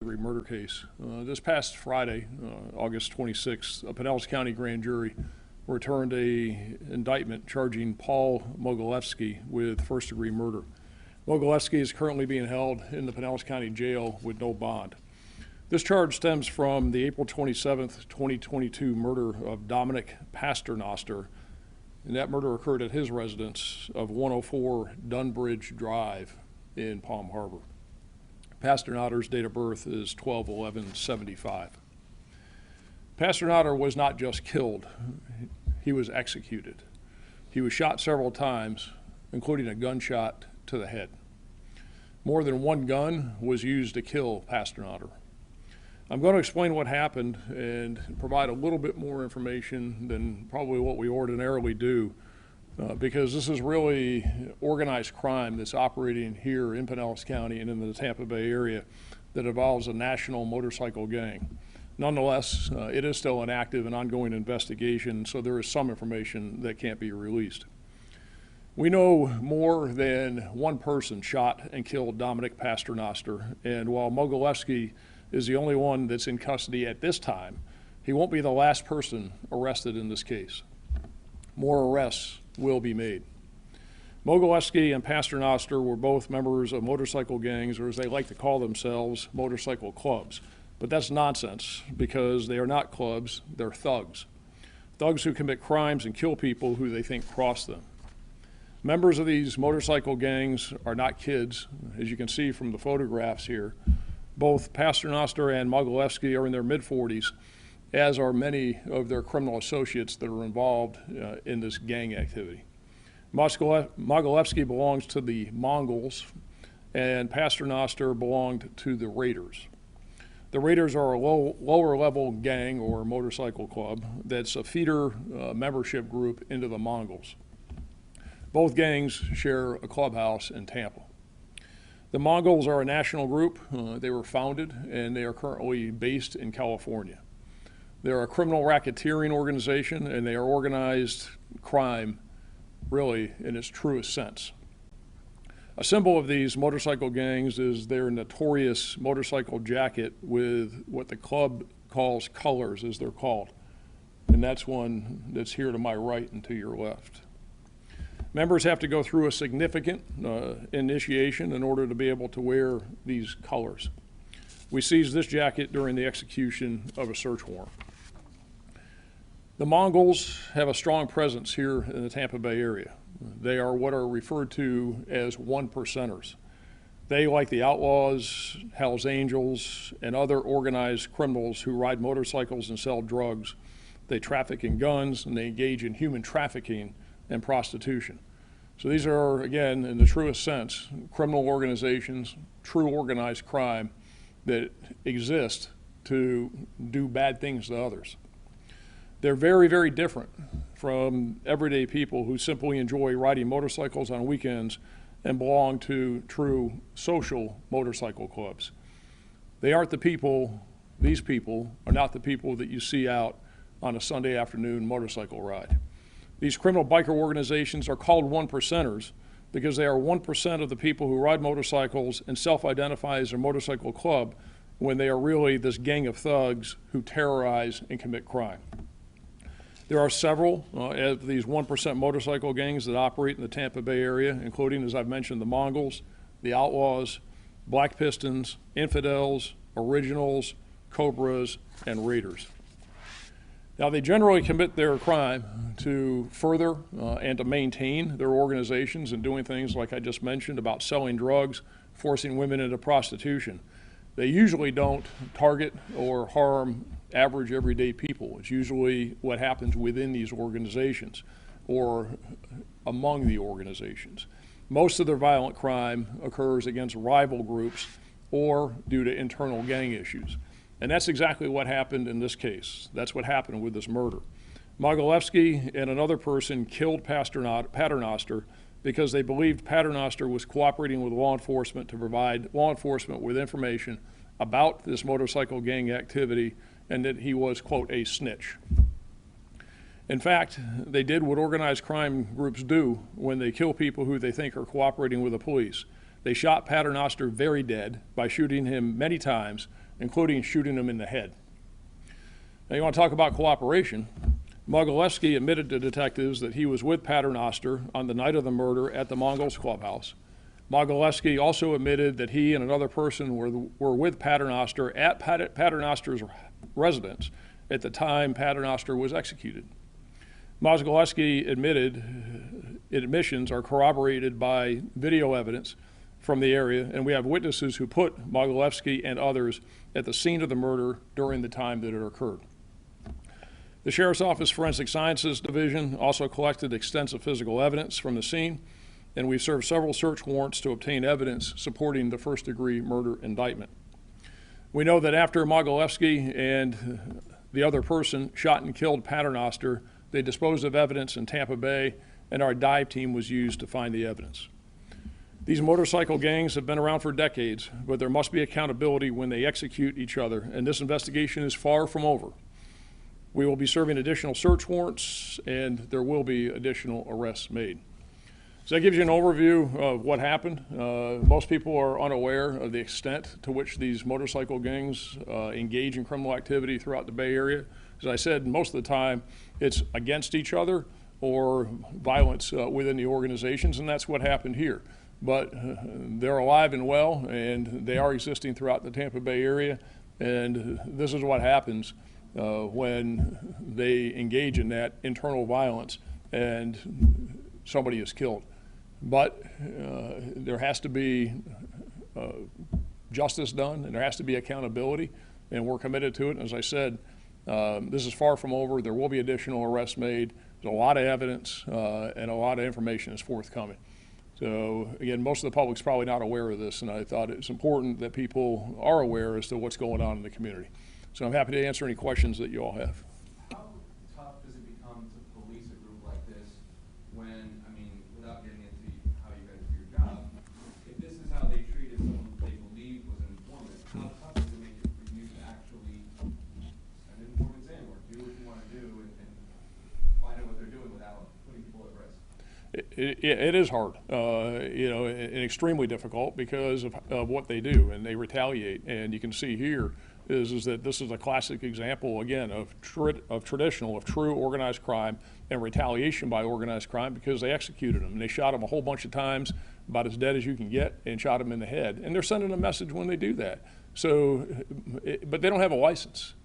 murder case. This past Friday, August 26th, a Pinellas County grand jury returned a indictment charging Paul Mogilevsky with first-degree murder. Mogilevsky is currently being held in the Pinellas County Jail with no bond. This charge stems from the April 27th, 2022 murder of Dominic Pasternoster, and that murder occurred at his residence of 104 Dunbridge Drive in Palm Harbor. Pasternoster's date of birth is 12/11/75. Pasternoster was not just killed, he was executed. He was shot several times, including a gunshot to the head. More than one gun was used to kill Pasternoster. I'm going to explain what happened and provide a little bit more information than probably what we ordinarily do, because this is really organized crime that's operating here in Pinellas County and in the Tampa Bay area that involves a national motorcycle gang. Nonetheless, it is still an active and ongoing investigation, so there is some information that can't be released. We know more than one person shot and killed Dominic Pasternoster, and while Mogilevsky is the only one that's in custody at this time, he won't be the last person arrested in this case. More arrests will be made. Mogilevsky and Pasternoster were both members of motorcycle gangs, or as they like to call themselves, motorcycle clubs. But that's nonsense, because they are not clubs, they're thugs. Thugs who commit crimes and kill people who they think cross them. Members of these motorcycle gangs are not kids, as you can see from the photographs here. Both Pasternoster and Mogilevsky are in their mid-40s, as are many of their criminal associates that are involved in this gang activity. Mogilevsky belongs to the Mongols, and Pasternoster belonged to the Raiders. The Raiders are a lower-level gang or motorcycle club that's a feeder membership group into the Mongols. Both gangs share a clubhouse in Tampa. The Mongols are a national group. They were founded, and they are currently based in California. They're a criminal racketeering organization, and they are organized crime, really, in its truest sense. A symbol of these motorcycle gangs is their notorious motorcycle jacket with what the club calls colors, as they're called. And that's one that's here to my right and to your left. Members have to go through a significant initiation in order to be able to wear these colors. We seized this jacket during the execution of a search warrant. The Mongols have a strong presence here in the Tampa Bay area. They are what are referred to as one-percenters. They, like the Outlaws, Hells Angels, and other organized criminals who ride motorcycles and sell drugs, they traffic in guns and they engage in human trafficking and prostitution. So these are, again, in the truest sense, criminal organizations, true organized crime that exist to do bad things to others. They're very, very different from everyday people who simply enjoy riding motorcycles on weekends and belong to true social motorcycle clubs. They aren't the people, these people are not the people that you see out on a Sunday afternoon motorcycle ride. These criminal biker organizations are called one-percenters because they are 1% of the people who ride motorcycles and self-identify as a motorcycle club when they are really this gang of thugs who terrorize and commit crime. There are several of these 1% motorcycle gangs that operate in the Tampa Bay area, including, as I've mentioned, the Mongols, the Outlaws, Black Pistons, Infidels, Originals, Cobras, and Raiders. Now, they generally commit their crime to further and to maintain their organizations and doing things like I just mentioned about selling drugs, forcing women into prostitution. They usually don't target or harm average everyday people. It's usually what happens within these organizations or among the organizations. Most of their violent crime occurs against rival groups or due to internal gang issues. And that's exactly what happened in this case. That's what happened with this murder. Mogilevsky and another person killed Paternoster because they believed Paternoster was cooperating with law enforcement to provide law enforcement with information about this motorcycle gang activity and that he was, quote, a snitch. In fact, they did what organized crime groups do when they kill people who they think are cooperating with the police. They shot Paternoster very dead by shooting him many times including shooting him in the head. Now, you want to talk about cooperation? Mogilevsky admitted to detectives that he was with Paternoster on the night of the murder at the Mongols Clubhouse. Mogilevsky also admitted that he and another person were with Paternoster at Paternoster's residence at the time Paternoster was executed. Mogilevsky admissions are corroborated by video evidence from the area, and we have witnesses who put Mogilevsky and others at the scene of the murder during the time that it occurred. The Sheriff's Office Forensic Sciences Division also collected extensive physical evidence from the scene, and we've served several search warrants to obtain evidence supporting the first-degree murder indictment. We know that after Mogilevsky and the other person shot and killed Paternoster, they disposed of evidence in Tampa Bay, and our dive team was used to find the evidence. These motorcycle gangs have been around for decades, but there must be accountability when they execute each other, and this investigation is far from over. We will be serving additional search warrants, and there will be additional arrests made. So that gives you an overview of what happened. Most people are unaware of the extent to which these motorcycle gangs engage in criminal activity throughout the Bay Area. As I said, most of the time it's against each other or violence within the organizations, and that's what happened here. But they're alive and well, and they are existing throughout the Tampa Bay area, and this is what happens when they engage in that internal violence and somebody is killed. But there has to be justice done, and there has to be accountability, and we're committed to it. And as I said, this is far from over. There will be additional arrests made. There's a lot of evidence and a lot of information is forthcoming. So again, most of the public's probably not aware of this, and I thought it's important that people are aware as to what's going on in the community. So I'm happy to answer any questions that you all have. How tough does it become to police a group like this when, I mean, without getting into how you guys do your job, if this is how they treated someone who they believed was an informant, how tough does it make it for you to actually send informants in or do what you want to do and find out what they're doing without putting people at risk? It is hard, and extremely difficult because of what they do, and they retaliate. And you can see here is that this is a classic example, again, of true organized crime and retaliation by organized crime because they executed him. And they shot him a whole bunch of times, about as dead as you can get, and shot him in the head. And they're sending a message when they do that. So, but they don't have a license.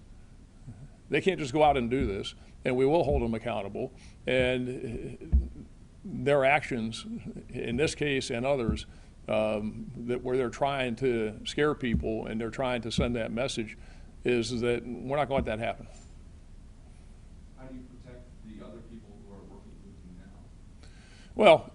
They can't just go out and do this, and we will hold them accountable. And their actions, in this case and others, where they're trying to scare people and they're trying to send that message, is that we're not going to let that happen. How do you protect the other people who are working with you now? Well,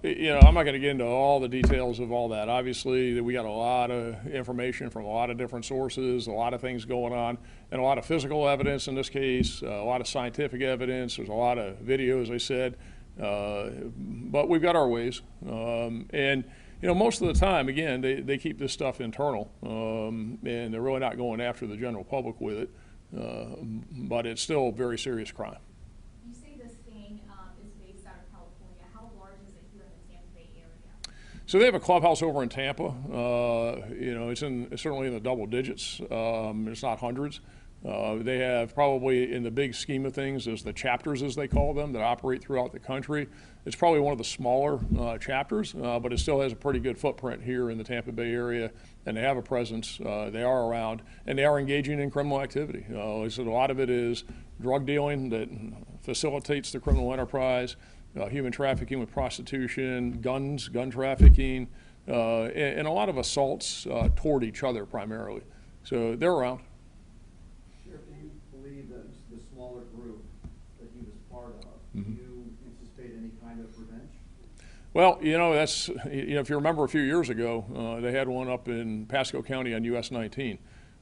I'm not going to get into all the details of all that. Obviously, we got a lot of information from a lot of different sources, a lot of things going on, and a lot of physical evidence in this case, a lot of scientific evidence. There's a lot of video, as I said. But we've got our ways. And most of the time, again, they keep this stuff internal, and they're really not going after the general public with it. But it's still a very serious crime. You say this gang is based out of California. How large is it here in the Tampa Bay area? So they have a clubhouse over in Tampa. It's certainly in the double digits. It's not hundreds. They have probably, in the big scheme of things, as the chapters, as they call them, that operate throughout the country. It's probably one of the smaller chapters, but it still has a pretty good footprint here in the Tampa Bay area, and they have a presence. They are around, and they are engaging in criminal activity. So a lot of it is drug dealing that facilitates the criminal enterprise, human trafficking with prostitution, gun trafficking, and a lot of assaults toward each other primarily. So they're around. Sheriff, do you believe that the smaller group that he was part of, do you anticipate any kind of revenge? Well, that's, if you remember a few years ago, they had one up in Pasco County on US 19,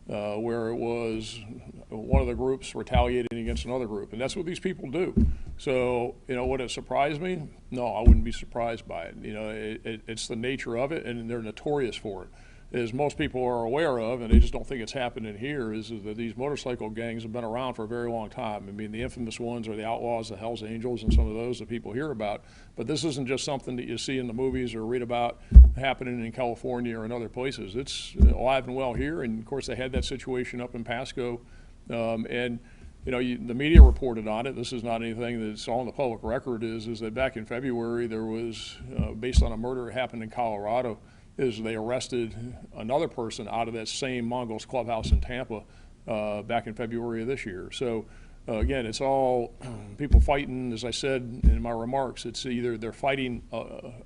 where it was one of the groups retaliating against another group, and that's what these people do. So, would it surprise me? No, I wouldn't be surprised by it. It's the nature of it, and they're notorious for it. as most people are aware of, and they just don't think it's happening here, is that these motorcycle gangs have been around for a very long time. I mean, the infamous ones are the Outlaws, the Hells Angels, and some of those that people hear about. But this isn't just something that you see in the movies or read about happening in California or in other places. It's alive and well here, and of course they had that situation up in Pasco, and you know, the media reported on it. This is not anything that's on the public record. Is that back in February there was, based on a murder that happened in Colorado, is they arrested another person out of that same Mongols clubhouse in Tampa back in February of this year. So again, it's all people fighting. As I said in my remarks, it's either they're fighting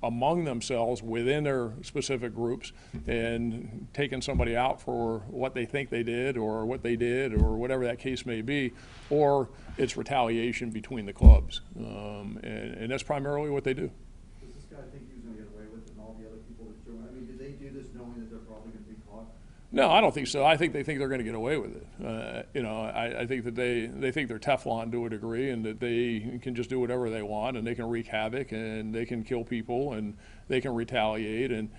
among themselves within their specific groups and taking somebody out for what they think they did or what they did or whatever that case may be, or it's retaliation between the clubs. And that's primarily what they do. Does this guy think he was going to get away with it and all the other people that joined? I mean, did they do this knowing that they're probably going to be caught? No, I don't think so. I think they think they're going to get away with it. You know, I think that they think they're Teflon to a degree, and that they can just do whatever they want, and they can wreak havoc, and they can kill people, and they can retaliate, and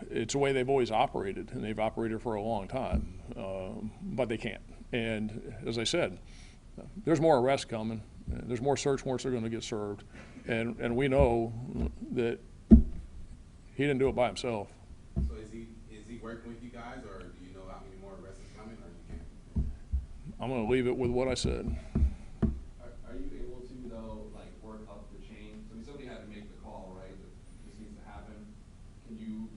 it's the way they've always operated, and they've operated for a long time, but they can't. And as I said, there's more arrests coming. There's more search warrants that are going to get served, and we know that he didn't do it by himself. So is he working with you guys, or do you know how many more arrests are coming, or you can't? I'm going to leave it with what I said. Are you able to, though, like, work up the chain? So, I mean, somebody had to make the call, right, that this needs to happen. Can you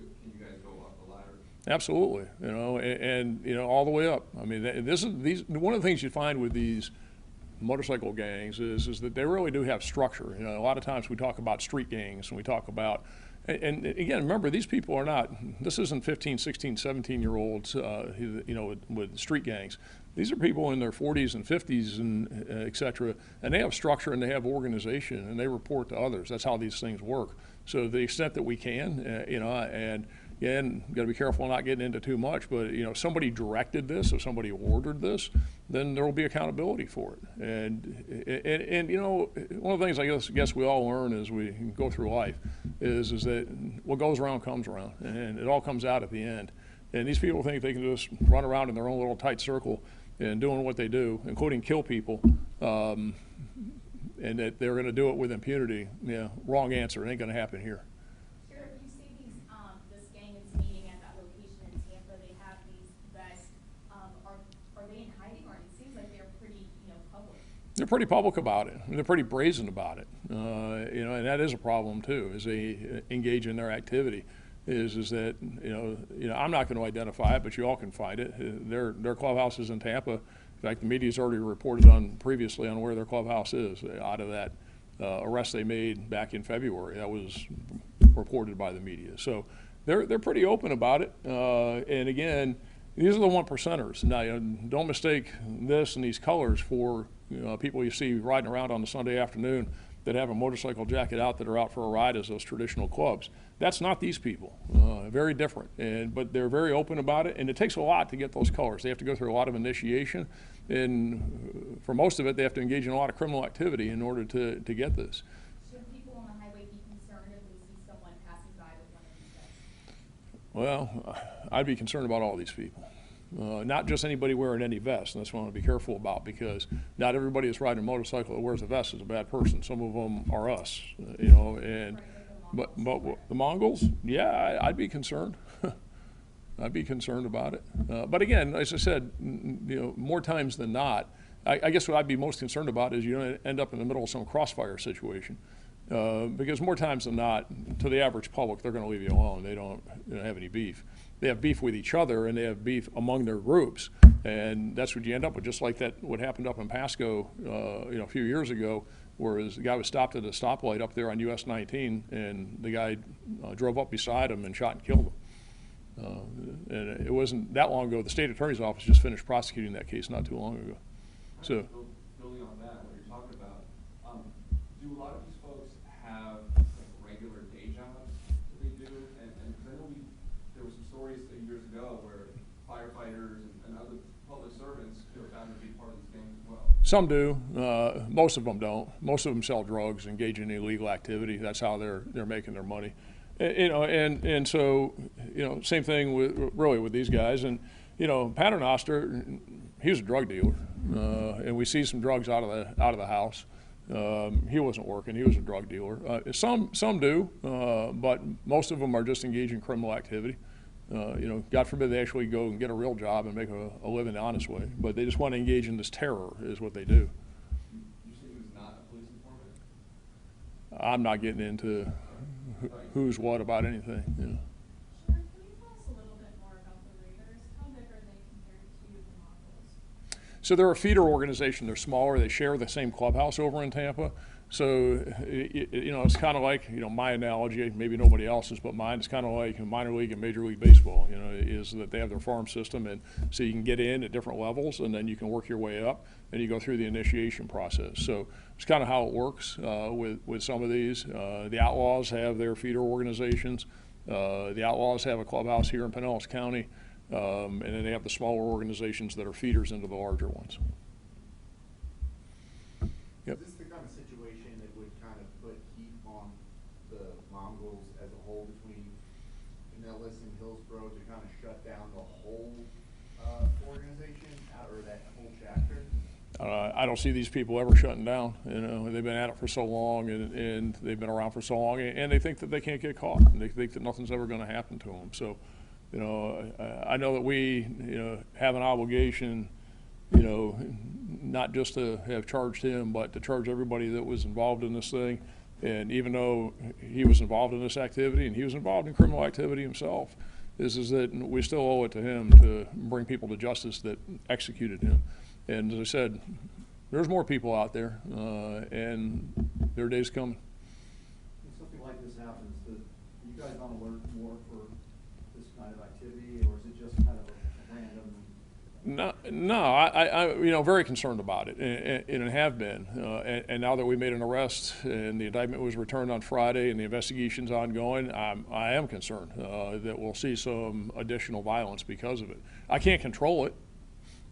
guys go up the ladder? Absolutely, you know, and you know, all the way up. I mean, one of the things you find with these motorcycle gangs is that they really do have structure. You know, a lot of times we talk about street gangs, and we talk about, and again, remember, these people are not, this isn't 15, 16, 17-year-olds, you know, with street gangs. These are people in their 40s and 50s and et cetera, and they have structure and they have organization and they report to others. That's how these things work. So to the extent that we can, you know, and again, got to be careful not getting into too much, but you know, if somebody directed this, if somebody ordered this, then there will be accountability for it. And you know, one of the things I guess we all learn as we go through life is that what goes around comes around, and it all comes out at the end. And these people think they can just run around in their own little tight circle and doing what they do, including kill people, and that they're going to do it with impunity. Yeah, wrong answer. It ain't going to happen here. Sheriff, you say this gang is meeting at that location in Tampa. They have these vests. Are they in hiding, or it seems like they're pretty, public? They're pretty public about it. They're pretty brazen about it. You know, and that is a problem too, as they engage in their activity. Is that you know I'm not going to identify it, but you all can find it. Their clubhouse is in Tampa. In fact, the media's already reported on previously on where their clubhouse is out of that arrest they made back in February. That was reported by the media. So they're pretty open about it. And again, these are the 1%ers. Now, don't mistake this and these colors for people you see riding around on a Sunday afternoon that have a motorcycle jacket out that are out for a ride as those traditional clubs. That's not these people. Very different. But they're very open about it, and it takes a lot to get those colors. They have to go through a lot of initiation, and for most of it, they have to engage in a lot of criminal activity in order to get this. Should people on the highway be concerned if they see someone passing by with one of these vests? Well, I'd be concerned about all these people. Not just anybody wearing any vest, and that's what I want to be careful about, because not everybody that's riding a motorcycle that wears a vest is a bad person. Some of them are us, and but the Mongols, yeah, I'd be concerned. I'd be concerned about it. But again, as I said, more times than not, I guess what I'd be most concerned about is you don't end up in the middle of some crossfire situation. Because more times than not, to the average public, they're going to leave you alone. They don't have any beef. They have beef with each other, and they have beef among their groups, and that's what you end up with. Just like what happened up in Pasco, a few years ago, where the guy was stopped at a stoplight up there on US 19, and the guy drove up beside him and shot and killed him. And it wasn't that long ago. The state attorney's office just finished prosecuting that case not too long ago. So, building on that, what you're talking about, do a lot of these folks have like regular day jobs that they do? And cause I know there were some stories years ago where firefighters and other public servants found to be part of these gangs as well. some do. Most of them don't. Most of them sell drugs, engage in illegal activity. That's how they're making their money. You know, and so, you know, same thing with these guys. And, you know, Paternoster, he was a drug dealer, and we see some drugs out of the house. He wasn't working; he was a drug dealer. Some do, but most of them are just engaged in criminal activity. You know, God forbid they actually go and get a real job and make a living the honest way, but they just want to engage in this terror, is what they do. You say he was not a police informant? I'm not getting into who's what about anything. You know. Sure, can you tell us a little bit more about the Raiders? How big are they compared to the Mongols? So they're a feeder organization. They're smaller. They share the same clubhouse over in Tampa. So, you know, it's kind of like, you know, my analogy, maybe nobody else's, but mine, it's kind of like minor league and major league baseball, you know, is that they have their farm system. And so you can get in at different levels, and then you can work your way up, and you go through the initiation process. So it's kind of how it works with some of these. The Outlaws have their feeder organizations. The Outlaws have a clubhouse here in Pinellas County. And then they have the smaller organizations that are feeders into the larger ones. Yep. Is this the kind of situation that would kind of put heat on the Mongols as a whole between Pinellas and Hillsborough to kind of shut down the whole organization or that whole chapter? I don't see these people ever shutting down. You know, they've been at it for so long, and they've been around for so long, and they think that they can't get caught, and they think that nothing's ever going to happen to them. So, you know, I know that we, you know, have an obligation, you know, not just to have charged him, but to charge everybody that was involved in this thing. And even though he was involved in this activity, and he was involved in criminal activity himself, is that we still owe it to him to bring people to justice that executed him. And as I said, there's more people out there, and their day's coming. When something like this happens, are you guys on alert more for this kind of activity, or is it just kind of a random? No, I you know, very concerned about it, and have been. And now that we made an arrest and the indictment was returned on Friday and the investigation's ongoing, I am concerned that we'll see some additional violence because of it. I can't control it,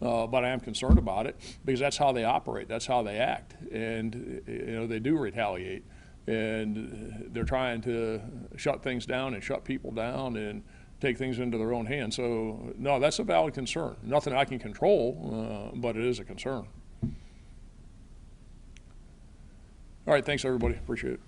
but I am concerned about it because that's how they operate, that's how they act, and you know, they do retaliate, and they're trying to shut things down and shut people down and take things into their own hands. So, no, that's a valid concern. Nothing I can control, but it is a concern. All right, thanks, everybody. Appreciate it.